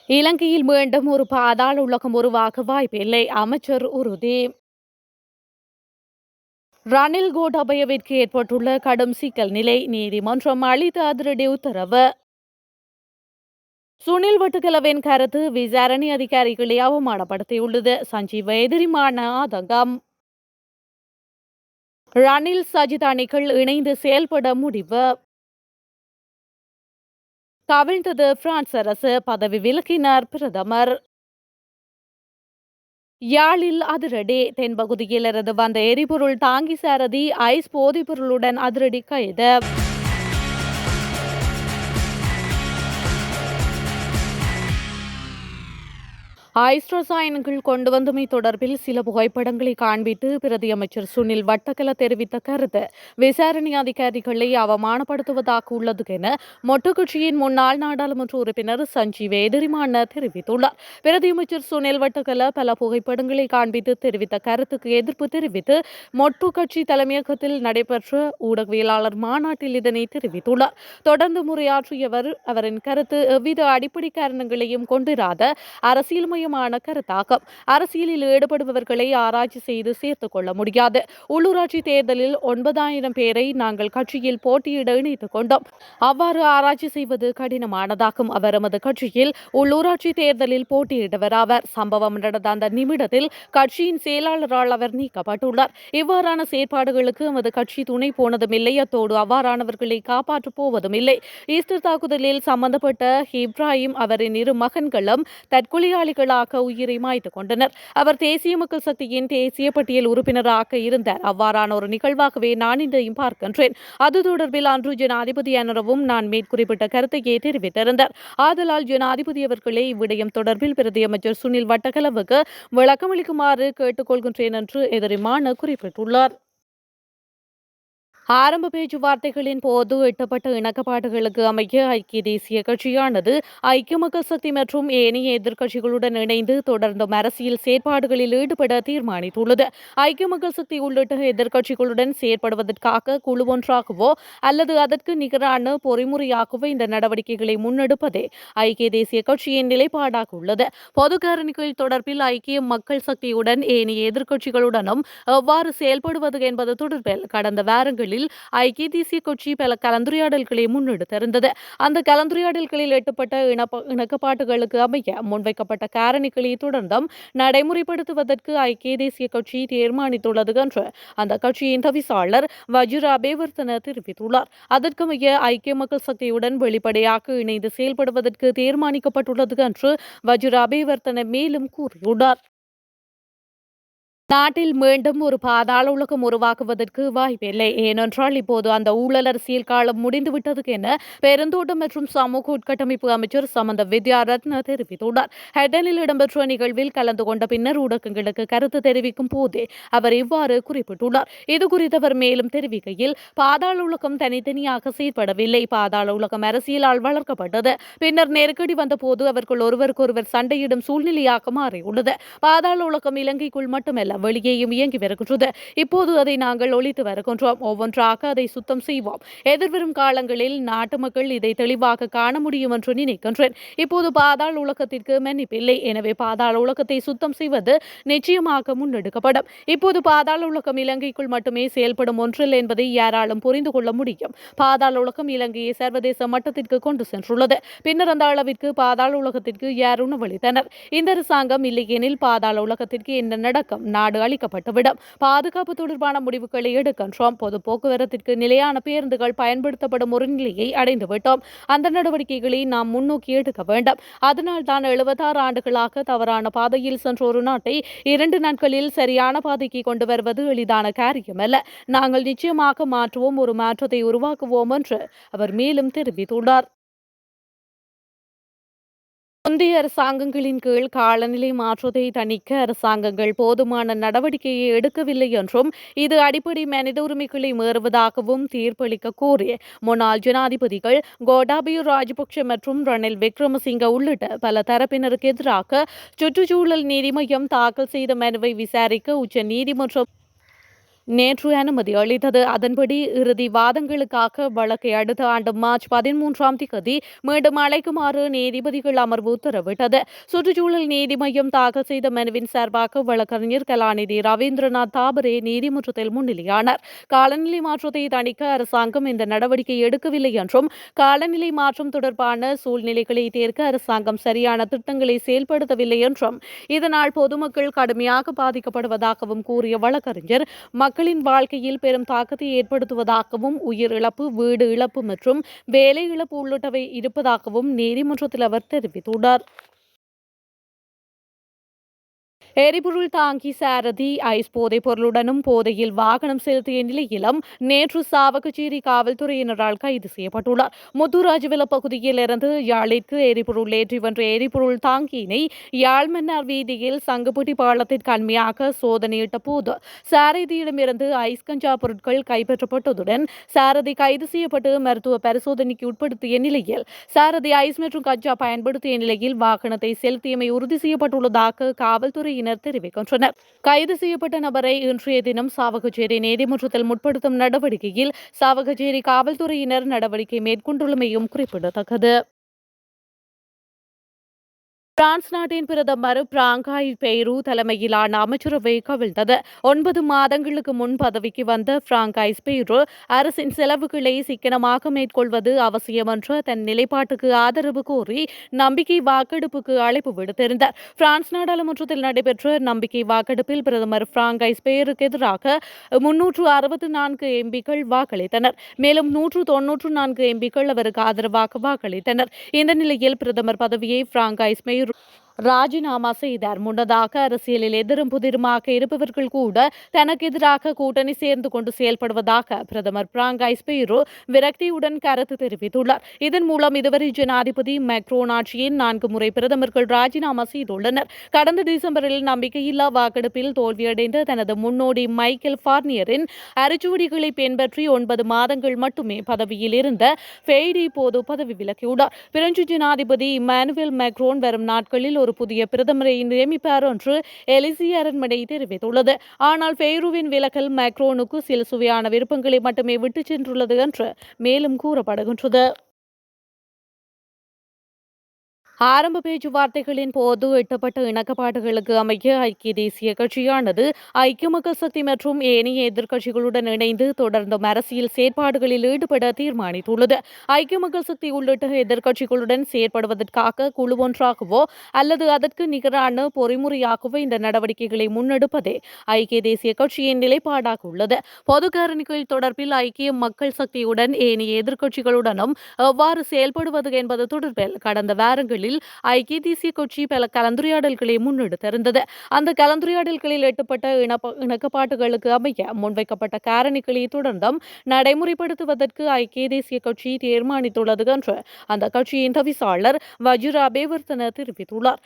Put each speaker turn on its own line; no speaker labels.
இலங்கையில் மீண்டும் ஒரு பாதாள உலகம் உருவாக வாய்ப்பில்லை, அமைச்சர் உறுதி. ரணில் கோட்டாபயவிற்கு ஏற்பட்டுள்ள கடும் சிக்கல் நிலை, நீதிமன்றம் அளித்த அதிரடி உத்தரவு. சுனில் வட்டுக்கலவின் கருத்து விசாரணை அதிகாரிகளை அவமானப்படுத்தியுள்ளது, சஞ்சீவ எதிரிமான ஆதங்கம். ரணில் சஜித் அணிகள் இணைந்து செயல்பட முடிவு. கவிழ்ந்தது பிரான்ஸ் அரசு, பதவி விலகினார் பிரதமர். யாழில் அதிரடி, தென்பகுதியில் இருந்து வந்த எரிபொருள் தாங்கி சாரதி ஐஸ் போதைப்பொருளுடன் அதிரடி கைது. ஐஸ் ரசாயனங்கள் கொண்டு வந்தமை தொடர்பில் சில புகைப்படங்களை காண்பித்து பிரதி அமைச்சர் சுனில் வட்டக்கல தெரிவித்த கருத்து விசாரணை அதிகாரிகளை அவமானப்படுத்துவதாக உள்ளது என மொட்டு கட்சியின் முன்னாள் நாடாளுமன்ற உறுப்பினர் சஞ்சீவ் எதிரிமான தெரிவித்துள்ளார். பிரதி அமைச்சர் சுனில் வட்டக்கல பல புகைப்படங்களை காண்பித்து தெரிவித்த கருத்துக்கு எதிர்ப்பு தெரிவித்து மொட்டு கட்சி தலைமையகத்தில் நடைபெற்ற ஊடகவியலாளர் மாநாட்டில் இதனை தெரிவித்துள்ளார். தொடர்ந்து முறையாற்றியவர் அவரின் கருத்து எவ்வித அடிப்படை காரணங்களையும் கொண்டிராத அரசியல் கருத்தாக்கம். அரசியலில் ஈடுபடுபவர்களை ஆராய்ச்சி செய்து சேர்த்துக் கொள்ள முடியாது. உள்ளூராட்சி தேர்தலில் 9,000 பேரை நாங்கள் கட்சியில் போட்டியிட இணைத்துக் கொண்டோம். அவ்வாறு ஆராய்ச்சி செய்வது கடினமானதாகும். அவர் எமது கட்சியில் உள்ளூராட்சி தேர்தலில் போட்டியிட்டவராவர். சம்பவம் நடந்த அந்த நிமிடத்தில் கட்சியின் செயலாளரால் அவர் நீக்கப்பட்டுள்ளார். இவ்வாறான செயற்பாடுகளுக்கு எமது கட்சி துணை போனதும் இல்லை, அத்தோடு அவ்வாறானவர்களை காப்பாற்றப் போவதும் இல்லை. ஈஸ்டர் தாக்குதலில் சம்பந்தப்பட்ட இப்ராஹிம் அவரின் 2 மகன்களும் தற்கொலையாளிகளாக உயிரை மாய்த்துக் கொண்டனர். அவர் தேசிய மக்கள் சக்தியின் தேசிய பட்டியல் உறுப்பினராக இருந்தார். அவ்வாறான ஒரு நிகழ்வாகவே நான் இதையும் பார்க்கின்றேன். அது தொடர்பில் அன்று ஜனாதிபதி அனுரவும் நான் மேற்குறிப்பிட்ட கருத்தையே தெரிவித்திருந்தார். ஆதலால் ஜனாதிபதி அவர்களே இவ்விடயம் தொடர்பில் பிரதி அமைச்சர் சுனில் வட்டக்கலவுக்கு விளக்கமளிக்குமாறு கேட்டுக்கொள்கின்றேன் என்று எதிரிமான குறிப்பிட்டுள்ளார். ஆரம்ப பேச்சுவார்த்தைகளின் போது எட்டப்பட்ட இணக்கப்பாடுகளுக்கு அமைய ஐக்கிய தேசிய கட்சியானது ஐக்கிய மக்கள் சக்தி மற்றும் ஏனைய எதிர்க்கட்சிகளுடன் இணைந்து தொடர்ந்தும் அரசியல் செயற்பாடுகளில் ஈடுபட தீர்மானித்துள்ளது. ஐக்கிய மக்கள் சக்தி உள்ளிட்ட எதிர்க்கட்சிகளுடன் செயற்படுவதற்காக குழு ஒன்றாகவோ அல்லது அதற்கு நிகரான பொறிமுறையாகவோ இந்த நடவடிக்கைகளை முன்னெடுப்பதே ஐக்கிய தேசிய கட்சியின் நிலைப்பாடாக உள்ளது. பொது காரணிகள் தொடர்பில் ஐக்கிய மக்கள் சக்தியுடன் ஏனைய எதிர்க்கட்சிகளுடனும் எவ்வாறு செயல்படுவது என்பது தொடர்பில் கடந்த வாரங்களில் ஐக்கிய தேசிய கட்சி பல கலந்துரையாடல்களை முன்னெடுத்திருந்தது. அந்த கலந்துரையாடல்களில் எட்டப்பட்ட இணக்கப்பாடுகளுக்கு அமைய முன்வைக்கப்பட்ட காரணிகளை தொடர்ந்தும் நடைமுறைப்படுத்துவதற்கு ஐக்கிய தேசிய கட்சி தீர்மானித்துள்ளது என்று அந்த கட்சியின் தவிசாளர் வஜிர அபேவர்த்தன தெரிவித்துள்ளார். அதற்கமைய ஐக்கிய மக்கள் சக்தியுடன் வெளிப்படையாக இணைந்து செயல்படுவதற்கு தீர்மானிக்கப்பட்டுள்ளது என்று வஜிர அபேவர்த்தன மேலும் கூறியுள்ளார். நாட்டில் மீண்டும் ஒரு பாதாள உலகம் உருவாக்குவதற்கு வாய்ப்பில்லை. ஏனென்றால் இப்போது அந்த ஊழல் அரசியல் காலம் முடிந்துவிட்டது என பெருந்தோட்டம் மற்றும் சமூக உட்கட்டமைப்பு அமைச்சர் சமந்த வித்யாரத்ன தெரிவித்துள்ளார். ஹெட்டனில் இடம்பெற்ற நிகழ்வில் கலந்து கொண்ட பின்னர் ஊடகங்களுக்கு கருத்து தெரிவிக்கும் போதே அவர் இவ்வாறு குறிப்பிட்டுள்ளார். இதுகுறித்து அவர் மேலும் தெரிவிக்கையில், பாதாள உலகம் தனித்தனியாக செயற்படவில்லை. பாதாள உலகம் அரசியலால் வளர்க்கப்பட்டது. பின்னர் நெருக்கடி வந்தபோது அவர்கள் ஒருவருக்கொருவர் சண்டையிடும் சூழ்நிலையாக மாறியுள்ளது. பாதாள உலகம் இலங்கைக்குள் மட்டுமல்ல, வெளியேயும் இயங்கி வருகின்றது. இப்போது அதை நாங்கள் ஒழித்து வருகின்றோம். ஒவ்வொன்றாக அதை சுத்தம் செய்வோம். எதிர்வரும் காலங்களில் நாட்டு மக்கள் இதை தெளிவாக காண முடியும் என்று நினைக்கின்றேன். இப்போது பாதாள உலகத்திற்கு மன்னிப்பில்லை. எனவே பாதாள உலகத்தை சுத்தம் செய்வது நிச்சயமாக முன்னெடுக்கப்படும். இப்போது பாதாள உலகம் இலங்கைக்குள் மட்டுமே செயல்படும் ஒன்றில் என்பதை யாராலும் புரிந்து கொள்ள முடியும். பாதாள உலகம் இலங்கையை சர்வதேச மட்டத்திற்கு கொண்டு சென்றுள்ளது. பின்னர் அந்த அளவிற்கு பாதாள உலகத்திற்கு யார் உணவளித்தனர்? இந்த அரசாங்கம் இல்லையெனில் பாதாள உலகத்திற்கு என்ன நடக்கும்? நாடு அளிக்கப்பட்டுவிடும். பாதுகாப்பு தொடர்பான முடிவுகளை எடுக்கின்றோம். பொது போக்குவரத்திற்கு நிலையான பேருந்துகள் பயன்படுத்தப்படும் ஒரு நிலையை அடைந்துவிட்டோம். அந்த நடவடிக்கைகளை நாம் முன்னோக்கி எடுக்க வேண்டும். அதனால் தான் 76 ஆண்டுகளாக தவறான பாதையில் சென்ற ஒரு நாட்டை 2 நாட்களில் சரியான பாதைக்கு கொண்டு வருவது எளிதான காரியமல்ல. நாங்கள் நிச்சயமாக மாற்றுவோம், ஒரு மாற்றத்தை உருவாக்குவோம் என்று அவர் மேலும் தெரிவித்துள்ளார். முந்தைய அரசாங்கங்களின் கீழ் காலநிலை மாற்றத்தை தணிக்க அரசாங்கங்கள் போதுமான நடவடிக்கையை எடுக்கவில்லை என்றும் இது அடிப்படை மனித உரிமைகளை மீறுவதாகவும் தீர்ப்பளிக்க கோரி முன்னாள் ஜனாதிபதிகள் கோட்டாபய ராஜபக்ஷ மற்றும் ரணில் விக்ரமசிங்க உள்ளிட்ட பல தரப்பினருக்கு எதிராக சுற்றுச்சூழல் நீதி மய்யம் தாக்கல் செய்த மனுவை விசாரிக்க உச்ச நீதிமன்றம் நேற்று அனுமதி அளித்தது. அதன்படி இறுதி வாதங்களுக்காக வழக்கை அடுத்த ஆண்டு மார்ச் 13ஆம் திகதி மீண்டும் அழைக்குமாறு நீதிபதிகள் அமர்வு உத்தரவிட்டது. சுற்றுச்சூழல் நீதி மையம் தாக்கல் செய்த மனுவின் சார்பாக வழக்கறிஞர் கலாநிதி ரவீந்திரநாத் தாபரே நீதிமன்றத்தில் முன்னிலையானார். காலநிலை மாற்றத்தை தணிக்க அரசாங்கம் இந்த நடவடிக்கை எடுக்கவில்லை என்றும், காலநிலை மாற்றம் தொடர்பான சூழ்நிலைகளை தீர்க்க அரசாங்கம் சரியான திட்டங்களை செயல்படுத்தவில்லை என்றும், இதனால் பொதுமக்கள் கடுமையாக பாதிக்கப்படுவதாகவும் கூறிய வழக்கறிஞர், மக்களின் வாழ்க்கையில் பெரும் தாக்கத்தை ஏற்படுத்துவதாகவும், உயிர் இழப்பு, வீடு இழப்பு மற்றும் வேலை இழப்பு உள்ளிட்டவை இருப்பதாகவும் நீதிமன்றத்தில் அவர் தெரிவித்துள்ளார். எரிபொருள் தாங்கி சாரதி ஐஸ் போதைப் பொருளுடனும் போதையில் வாகனம் செலுத்திய நிலையிலும் நேற்று சாவகச்சேரி காவல்துறையினரால் கைது செய்யப்பட்டுள்ளார். முத்துராஜவில பகுதியில் இருந்து யாழிற்கு எரிபொருள் ஏற்றி வென்ற எரிபொருள் தாங்கியினை யாழ் மன்னார் வீதியில் சங்குப்பட்டி பாலத்திற்கு அண்மையாக சோதனையிட்ட போது சாரதியிடமிருந்து ஐஸ் கஞ்சா பொருட்கள் கைப்பற்றப்பட்டதுடன் சாரதி கைது செய்யப்பட்டு மருத்துவ பரிசோதனைக்கு உட்படுத்திய நிலையில் சாரதி ஐஸ் மற்றும் கஞ்சா பயன்படுத்திய நிலையில் வாகனத்தை செலுத்தியமை உறுதி செய்யப்பட்டுள்ளதாக காவல்துறை தெரிவிக்கின்றனர். கைது செய்யப்பட்ட நபரை இன்றைய தினம் சாவகச்சேரி நீதிமன்றத்தில் முற்படுத்தும் நடவடிக்கையில் சாவகச்சேரி காவல்துறையினர் நடவடிக்கை மேற்கொண்டுள்ளமையும் குறிப்பிடத்தக்கது. பிரான்ஸ் நாட்டின் பிரதமர் பிராங்காய் பெய்ரு தலைமையிலான அமைச்சரவை கவிழ்ந்தது. 9 மாதங்களுக்கு முன் பதவிக்கு வந்த பிராங்காய் பெய்ரு அரசின் செலவுகளை சிக்கனமாக மேற்கொள்வது அவசியம் என்ற தன் நிலைப்பாட்டுக்கு ஆதரவு கோரி நம்பிக்கை வாக்கெடுப்புக்கு அழைப்பு விடுத்திருந்தார். பிரான்ஸ் நாடாளுமன்றத்தில் நடைபெற்ற நம்பிக்கை வாக்கெடுப்பில் பிரதமர் பிராங்காய் பெய்ருக்கு எதிராக 364 எம்பிக்கள் வாக்களித்தனர். மேலும் 194 எம்பிக்கள் அவருக்கு ஆதரவாக வாக்களித்தனர். இந்த நிலையில் பிரதமர் பதவியை பிராங்காய் பெய்ரு ராஜினாமா செய்தார். முன்னதாக அரசியலில் எதிரும் புதிருமாக இருப்பவர்கள் கூட தனக்கு எதிராக கூட்டணி சேர்ந்து கொண்டு செயல்படுவதாக பிரதமர் பிராங்காய் பெய்ரு விரக்தியுடன் கருத்து தெரிவித்துள்ளார். இதன் மூலம் இதுவரை ஜனாதிபதி மேக்ரோன் ஆட்சியின் 4 முறை பிரதமர்கள் ராஜினாமா செய்துள்ளனர். கடந்த டிசம்பரில் நம்பிக்கையில்லா வாக்கெடுப்பில் தோல்வியடைந்த தனது முன்னோடி மைக்கேல் பார்னியரின் அரிச்சுவடிகளை பின்பற்றி 9 மாதங்கள் மட்டுமே பதவியில் இருந்த ஃபெய்டி இப்போது பதவி விலகியுள்ளார். பிரெஞ்சு ஜனாதிபதி இமானுவேல் மேக்ரோன் வரும் நாட்களில் ஒரு புதிய பிரதமரை நியமிப்பார் என்று எலிசிய அரண்மனை தெரிவித்துள்ளது. ஆனால் பெய்ருவின் விலகல் மேக்ரோனுக்கு சில சுவையான விருப்பங்களை மட்டுமே விட்டுச் சென்றுள்ளது என்று மேலும் கூறப்படுகின்றது. ஆரம்ப பேச்சுவார்த்தைகளின் போது எட்டப்பட்ட இணக்கப்பாடுகளுக்கு அமைய ஐக்கிய தேசிய கட்சியானது ஐக்கிய மக்கள் சக்தி மற்றும் ஏனைய எதிர்க்கட்சிகளுடன் இணைந்து தொடர்ந்தும் அரசியல் செயற்பாடுகளில் ஈடுபட தீர்மானித்துள்ளது. ஐக்கிய மக்கள் சக்தி உள்ளிட்ட எதிர்க்கட்சிகளுடன் செயற்படுவதற்காக குழு ஒன்றாகவோ அல்லது அதற்கு நிகரான பொறிமுறையாகவோ இந்த நடவடிக்கைகளை முன்னெடுப்பதே ஐக்கிய தேசிய கட்சியின் நிலைப்பாடாக உள்ளது. பொது காரணிகள் தொடர்பில் ஐக்கிய மக்கள் சக்தியுடன் ஏனைய எதிர்க்கட்சிகளுடனும் எவ்வாறு செயல்படுவது என்பது தொடர்பில் கடந்த வாரங்களில் ஐக்கிய தேசிய கட்சி பல கலந்துரையாடல்களை முன்னெடுத்திருந்தது. அந்த கலந்துரையாடல்களில் எட்டப்பட்ட இணக்கப்பாடுகளுக்கு அமைய முன்வைக்கப்பட்ட காரணிகளை தொடர்ந்தும் நடைமுறைப்படுத்துவதற்கு ஐக்கிய தேசிய கட்சி தீர்மானித்துள்ளது என்று அந்த கட்சியின் தவிசாளர் வஜிர அபேவர்த்தன தெரிவித்துள்ளார்.